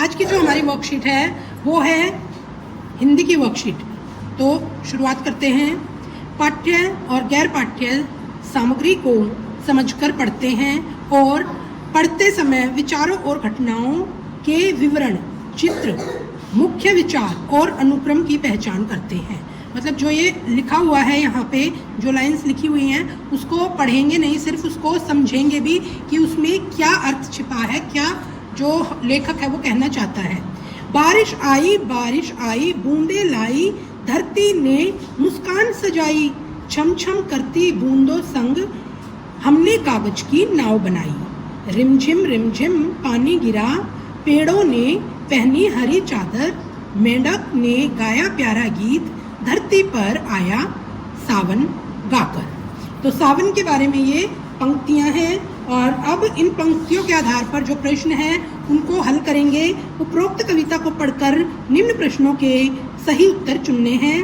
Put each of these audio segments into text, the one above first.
आज की जो हमारी वर्कशीट है वो है हिंदी की वर्कशीट। तो शुरुआत करते हैं। पाठ्य और गैर पाठ्य सामग्री को समझकर पढ़ते हैं और पढ़ते समय विचारों और घटनाओं के विवरण, चित्र, मुख्य विचार और अनुक्रम की पहचान करते हैं। मतलब जो ये लिखा हुआ है यहाँ पे, जो लाइंस लिखी हुई हैं उसको पढ़ेंगे नहीं, सिर्फ उसको समझेंगे भी कि उसमें क्या अर्थ छिपा है, क्या जो लेखक है वो कहना चाहता है। बारिश आई बूंदे लाई, धरती ने मुस्कान सजाई, छम छम करती बूंदों संग हमने कागज की नाव बनाई। रिमझिम पानी गिरा, पेड़ों ने पहनी हरी चादर, मेंढक ने गाया प्यारा गीत, धरती पर आया सावन गाकर। तो सावन के बारे में ये पंक्तियां हैं और अब इन पंक्तियों के आधार पर जो प्रश्न हैं उनको हल करेंगे। उपरोक्त कविता को पढ़कर निम्न प्रश्नों के सही उत्तर चुनने हैं।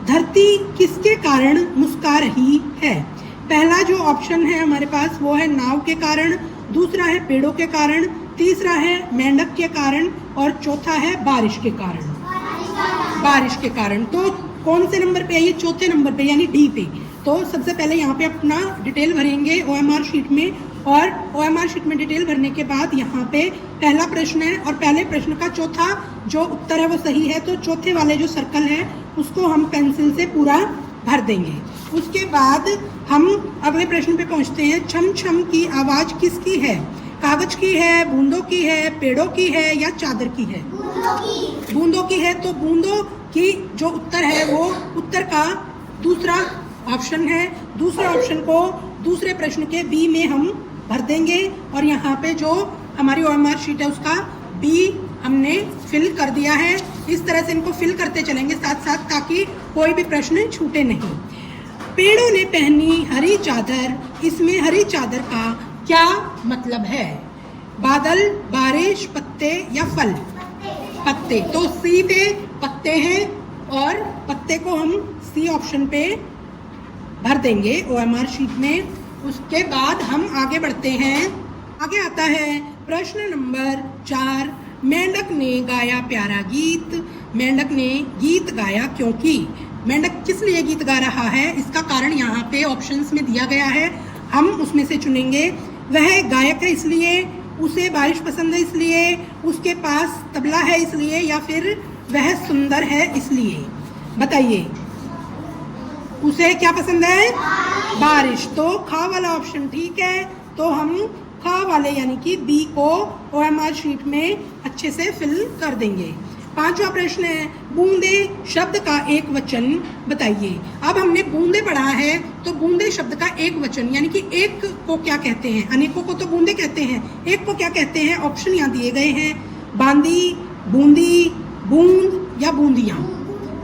धरती किसके कारण मुस्का रही है? पहला जो ऑप्शन है हमारे पास वो है नाव के कारण, दूसरा है पेड़ों के कारण, तीसरा है मेंढक के कारण और चौथा है बारिश के कारण। बारिश के कारण। तो कौन से नंबर पे है ये? चौथे नंबर पे, यानी डी पे। तो सबसे पहले यहाँ पे अपना डिटेल भरेंगे OMR शीट में, और OMR शीट में डिटेल भरने के बाद यहाँ पे पहला प्रश्न है और पहले प्रश्न का चौथा जो उत्तर है वो सही है, तो चौथे वाले जो सर्कल है उसको हम पेंसिल से पूरा भर देंगे। उसके बाद हम अगले प्रश्न पे पहुँचते हैं। छम छम की आवाज़ किसकी है? कागज की है, बूंदों की है, पेड़ों की है या चादर की है? बूंदों की है। तो बूंदों की जो उत्तर है वो उत्तर का दूसरा ऑप्शन है। दूसरे ऑप्शन को दूसरे प्रश्न के बी में हम भर देंगे और यहाँ पे जो हमारी OMR शीट है उसका बी हमने फिल कर दिया है। इस तरह से इनको फिल करते चलेंगे साथ साथ, ताकि कोई भी प्रश्न छूटे नहीं। पेड़ों ने पहनी हरी चादर, इसमें हरी चादर का क्या मतलब है? बादल, बारिश, पत्ते या फल? पत्ते। तो सी पे पत्ते हैं और पत्ते को हम सी ऑप्शन पे भर देंगे OMR शीट में। उसके बाद हम आगे बढ़ते हैं। आगे आता है प्रश्न नंबर 4। मेंढक ने गाया प्यारा गीत। मेंढक ने गीत गाया क्योंकि? मेंढक किस लिए गीत गा रहा है इसका कारण यहाँ पे ऑप्शंस में दिया गया है, हम उसमें से चुनेंगे। वह गायक है इसलिए, उसे बारिश पसंद है इसलिए, उसके पास तबला है इसलिए, या फिर वह सुंदर है इसलिए? बताइए, उसे क्या पसंद है? बारिश। तो खा वाला ऑप्शन ठीक है। तो हम खा वाले यानी कि बी को OMR शीट में अच्छे से फिल कर देंगे। पांचवा प्रश्न है, बूंदे शब्द का एक वचन बताइए। अब हमने बूंदे पढ़ा है, तो बूंदे शब्द का एक वचन यानी कि एक को क्या कहते हैं? अनेकों को तो बूंदे कहते हैं, एक को क्या कहते हैं? ऑप्शन यहाँ दिए गए हैं, बांदी, बूंदी, बूंद या बूंदियाँ।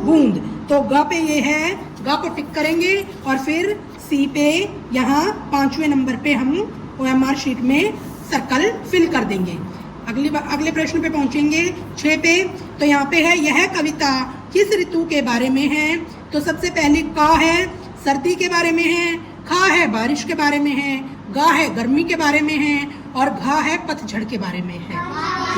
बूंद। तो ग पे ये है, ग को टिक करेंगे और फिर सी पे यहाँ 5वें नंबर पे हम OMR शीट में सर्कल फिल कर देंगे। अगले प्रश्न पे पहुंचेंगे 6 पे। तो यहाँ पे है, यह कविता किस ऋतु के बारे में है? तो सबसे पहले का है सर्दी के बारे में है, खा है बारिश के बारे में है, गा है गर्मी के बारे में है और घा है पतझड़ के बारे में है,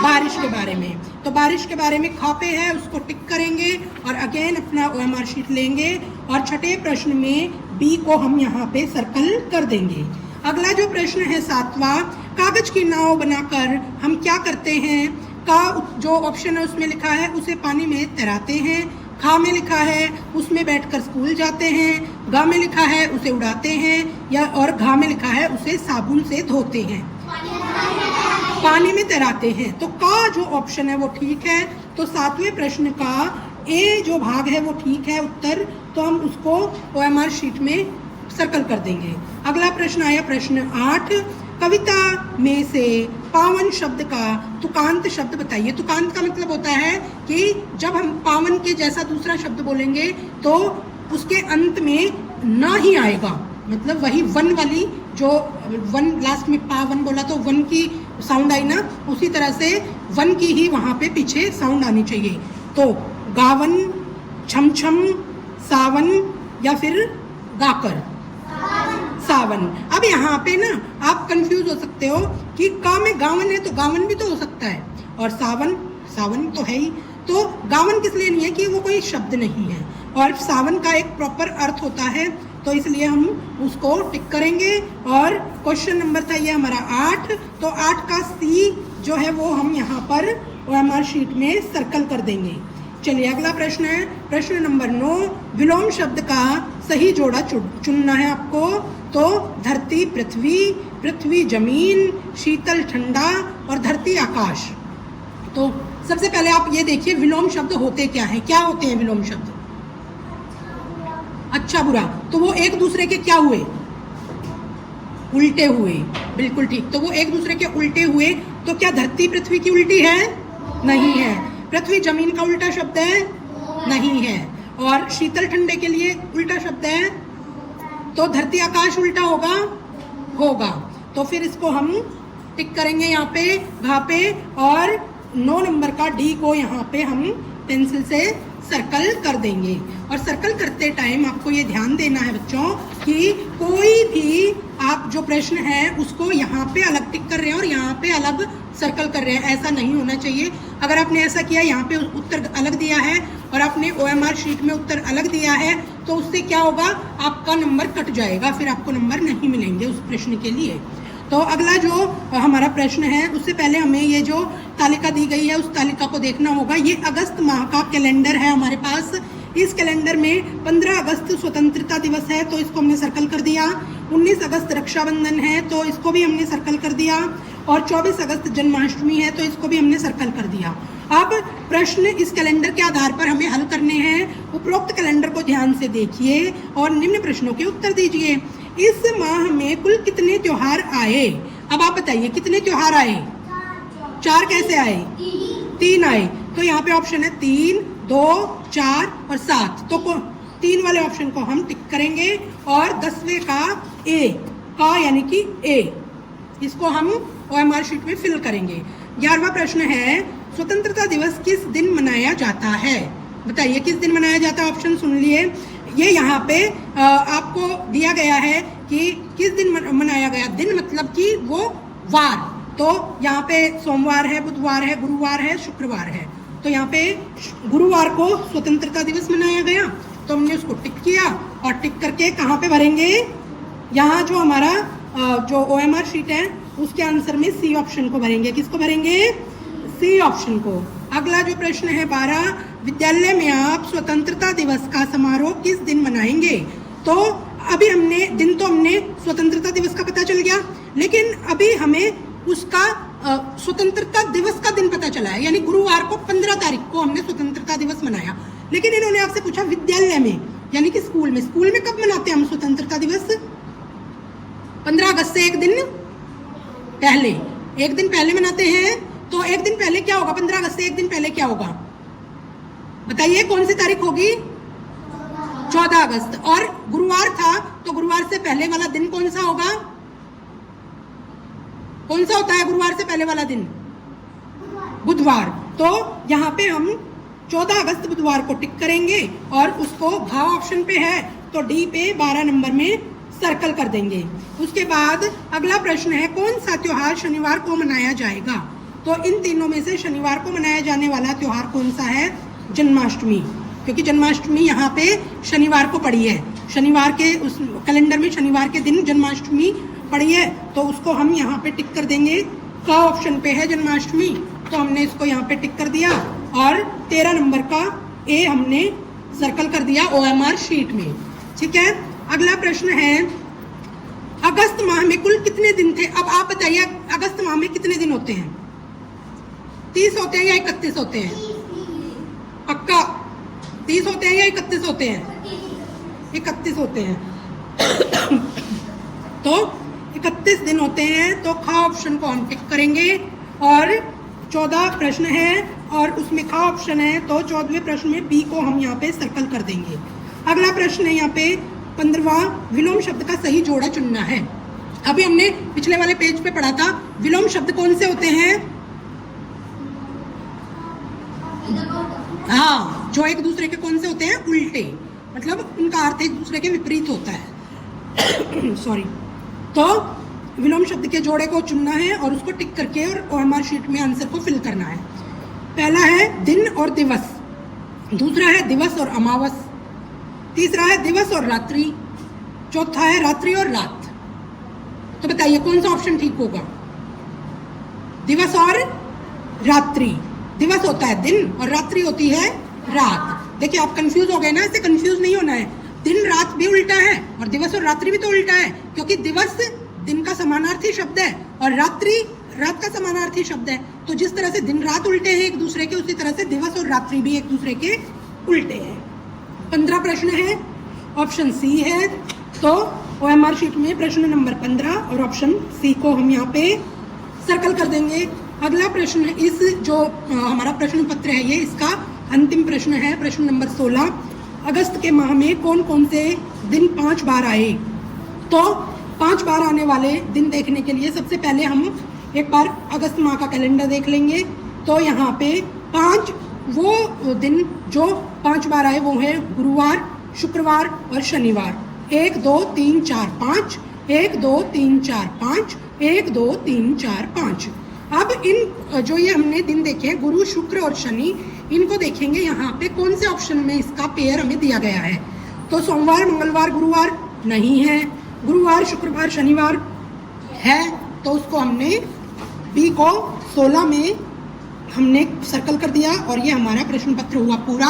बारिश के बारे में। तो बारिश के बारे में खा पे है, उसको टिक करेंगे और अगेन अपना OMR शीट लेंगे और छठे प्रश्न में बी को हम यहाँ पे सर्कल कर देंगे। अगला जो प्रश्न है 7वां, कागज की नाव बनाकर हम क्या करते हैं? का जो ऑप्शन है उसमें लिखा है उसे पानी में तैराते हैं, खा में लिखा है उसमें बैठकर स्कूल जाते हैं, गा में लिखा है उसे उड़ाते हैं, या और घा में लिखा है उसे साबुन से धोते हैं। पानी में तैराते हैं। तो का जो ऑप्शन है वो ठीक है। तो 7वें प्रश्न का ए जो भाग है वो ठीक है उत्तर, तो हम उसको OMR शीट में सर्कल कर देंगे। अगला प्रश्न आया प्रश्न 8, कविता में से पावन शब्द का तुकांत शब्द बताइए। तुकांत का मतलब होता है कि जब हम पावन के जैसा दूसरा शब्द बोलेंगे तो उसके अंत में ना ही आएगा, मतलब वही वन वाली, जो वन लास्ट में पावन बोला तो वन की साउंड आई ना, उसी तरह से वन की ही वहाँ पे पीछे साउंड आनी चाहिए। तो गावन, छम छम, सावन या फिर गाकर? सावन। अब यहाँ पे ना आप कंफ्यूज हो सकते हो कि का में गावन है तो गावन भी तो हो सकता है, और सावन, सावन तो है ही, तो गावन किस लिए नहीं है कि वो कोई शब्द नहीं है, और सावन का एक प्रॉपर अर्थ होता है, तो इसलिए हम उसको टिक करेंगे। और क्वेश्चन नंबर था ये हमारा 8, तो 8 का सी जो है वो हम यहाँ पर OMR शीट में सर्कल कर देंगे। चलिए अगला प्रश्न है, प्रश्न नंबर 9, विलोम शब्द का सही जोड़ा चुनना है आपको। तो धरती पृथ्वी, पृथ्वी जमीन, शीतल ठंडा और धरती आकाश। तो सबसे पहले आप ये देखिए विलोम शब्द होते क्या हैं, क्या होते हैं विलोम शब्द? अच्छा बुरा, तो वो एक दूसरे के क्या हुए? उल्टे हुए, बिल्कुल ठीक। तो वो एक दूसरे के उल्टे हुए, तो क्या धरती पृथ्वी की उल्टी है? नहीं है। पृथ्वी जमीन का उल्टा शब्द है? नहीं है। और शीतल ठंडे के लिए उल्टा शब्द है, तो धरती आकाश उल्टा होगा? होगा। तो फिर इसको हम टिक करेंगे यहाँ पे घा पे, और 9 नंबर का डी को यहाँ पे हम पेंसिल से सर्कल कर देंगे। और सर्कल करते टाइम आपको ये ध्यान देना है बच्चों कि कोई भी आप जो प्रश्न है उसको यहाँ पे अलग टिक कर रहे हैं और यहाँ पे अलग सर्कल कर रहे हैं, ऐसा नहीं होना चाहिए। अगर आपने ऐसा किया, यहाँ पे उत्तर अलग दिया है और आपने OMR शीट में उत्तर अलग दिया है, तो उससे क्या होगा, आपका नंबर कट जाएगा, फिर आपको नंबर नहीं मिलेंगे उस प्रश्न के लिए। तो अगला जो हमारा प्रश्न है, उससे पहले हमें ये जो तालिका दी गई है उस तालिका को देखना होगा। ये अगस्त माह का कैलेंडर है हमारे पास। इस कैलेंडर में 15 अगस्त स्वतंत्रता दिवस है, तो इसको हमने सर्कल कर दिया। 19 अगस्त रक्षाबंधन है, तो इसको भी हमने सर्कल कर दिया। और 24 अगस्त जन्माष्टमी है, तो इसको भी हमने सर्कल कर दिया। अब प्रश्न इस कैलेंडर के आधार पर हमें हल करने हैं। उपरोक्त कैलेंडर को ध्यान से देखिए और निम्न प्रश्नों के उत्तर दीजिए। इस माह में कुल कितने त्योहार आए? अब आप बताइए कितने त्योहार आए? 4 कैसे आए? 3 आए। तो यहाँ पे ऑप्शन है 3, 2, 4 और 7। तो 3 वाले ऑप्शन को हम टिक करेंगे और 10वें का ए का यानी कि ए, इसको हम OMR शीट में फिल करेंगे। 11वां प्रश्न है, स्वतंत्रता दिवस किस दिन मनाया जाता है? बताइए किस दिन मनाया जाता है? ऑप्शन सुन लिए। ये यहाँ पे आपको दिया गया है कि किस दिन मनाया गया। दिन मतलब कि वो वार, तो यहाँ पे सोमवार है, बुधवार है, गुरुवार है, शुक्रवार है। तो यहाँ पे गुरुवार को स्वतंत्रता दिवस मनाया गया, तो हमने उसको टिक किया और टिक करके कहाँ पे भरेंगे? यहाँ जो हमारा जो OMR शीट है उसके आंसर में सी ऑप्शन को भरेंगे। किसको भरेंगे? सी ऑप्शन को। अगला जो प्रश्न है 12, विद्यालय में आप स्वतंत्रता दिवस का समारोह किस दिन मनाएंगे? तो अभी हमने दिन तो हमने स्वतंत्रता दिवस का पता चल गया, लेकिन अभी हमें उसका स्वतंत्रता दिवस का दिन पता चला है, यानी गुरुवार को 15 तारीख को हमने स्वतंत्रता दिवस मनाया। लेकिन इन्होंने आपसे पूछा विद्यालय में, यानी कि स्कूल में। स्कूल में कब मनाते हैं हम स्वतंत्रता दिवस? 15 अगस्त से एक दिन पहले, एक दिन पहले मनाते हैं। तो एक दिन पहले क्या होगा? 15 अगस्त से एक दिन पहले क्या होगा? बताइए कौन सी तारीख होगी? 14 अगस्त। और गुरुवार था, तो गुरुवार से पहले वाला दिन कौन सा होगा? कौन सा होता है गुरुवार से पहले वाला दिन? बुधवार। तो यहाँ पे हम 14 अगस्त बुधवार को टिक करेंगे और उसको घा ऑप्शन पे है तो डी पे 12 नंबर में सर्कल कर देंगे। उसके बाद अगला प्रश्न है, कौन सा त्योहार शनिवार को मनाया जाएगा? तो इन तीनों में से शनिवार को मनाया जाने वाला त्योहार कौन सा है? जन्माष्टमी, क्योंकि जन्माष्टमी यहाँ पे शनिवार को पड़ी है। शनिवार के उस कैलेंडर में शनिवार के दिन जन्माष्टमी पड़ी है, तो उसको हम यहाँ पे टिक कर देंगे। का ऑप्शन पे है जन्माष्टमी, तो हमने इसको यहाँ पे टिक कर दिया और 13 नंबर का ए हमने सर्कल कर दिया OMR शीट में। ठीक है। अगला प्रश्न है, अगस्त माह में कुल कितने दिन थे? अब आप बताइए अगस्त माह में कितने दिन होते हैं? 30 होते हैं या 31 होते हैं? पक्का 30 होते हैं या 31 होते हैं? 31 होते हैं। तो 31 दिन होते हैं, तो खा ऑप्शन को हम टिक करेंगे। और 14 प्रश्न है और उसमें खा ऑप्शन है, तो 14वें प्रश्न में बी को हम यहाँ पे सर्कल कर देंगे। अगला प्रश्न है यहाँ पे 15वां, विलोम शब्द का सही जोड़ा चुनना है। अभी हमने पिछले वाले पेज पे पढ़ा था विलोम शब्द कौन से होते हैं? हाँ, जो एक दूसरे के कौन से होते हैं? उल्टे, मतलब उनका अर्थ एक दूसरे के विपरीत होता है। सॉरी। तो विलोम शब्द के जोड़े को चुनना है और उसको टिक करके और OMR शीट में आंसर को फिल करना है। पहला है दिन और दिवस, दूसरा है दिवस और अमावस, तीसरा है दिवस और रात्रि, चौथा है रात्रि और रात। तो बताइए कौन सा ऑप्शन ठीक होगा? दिवस और रात्रि। दिवस होता है दिन और रात्रि होती है रात। देखिए आप कंफ्यूज हो गए ना, इससे कंफ्यूज नहीं होना है। दिन रात भी उल्टा है और दिवस और रात्रि भी तो उल्टा है, क्योंकि दिवस दिन का समानार्थी शब्द है और रात्रि रात का समानार्थी शब्द है। तो जिस तरह से दिन रात उल्टे हैं एक दूसरे के, उसी तरह से दिवस और रात्रि भी एक दूसरे के उल्टे हैं। 15 प्रश्न है, ऑप्शन सी है। तो OMR शीट में प्रश्न नंबर 15 और ऑप्शन सी को हम यहाँ पे सर्कल कर देंगे। अगला प्रश्न, इस जो हमारा प्रश्न पत्र है ये इसका अंतिम प्रश्न है, प्रश्न नंबर 16। अगस्त के माह में कौन कौन से दिन 5 बार आए? तो 5 बार आने वाले दिन देखने के लिए सबसे पहले हम एक बार अगस्त माह का कैलेंडर देख लेंगे। तो यहाँ पे 5 वो दिन जो 5 बार आए वो है गुरुवार, शुक्रवार और शनिवार। 1 2 3 4 5, 1 2 3 4 5, 1 2 3 4 5। अब इन जो ये हमने दिन देखे गुरु, शुक्र और शनि, इनको देखेंगे यहाँ पे कौन से ऑप्शन में इसका पेयर हमें दिया गया है। तो सोमवार, मंगलवार, गुरुवार नहीं है, गुरुवार, शुक्रवार, शनिवार है। तो उसको हमने बी को 16 में हमने सर्कल कर दिया और ये हमारा प्रश्न पत्र हुआ पूरा।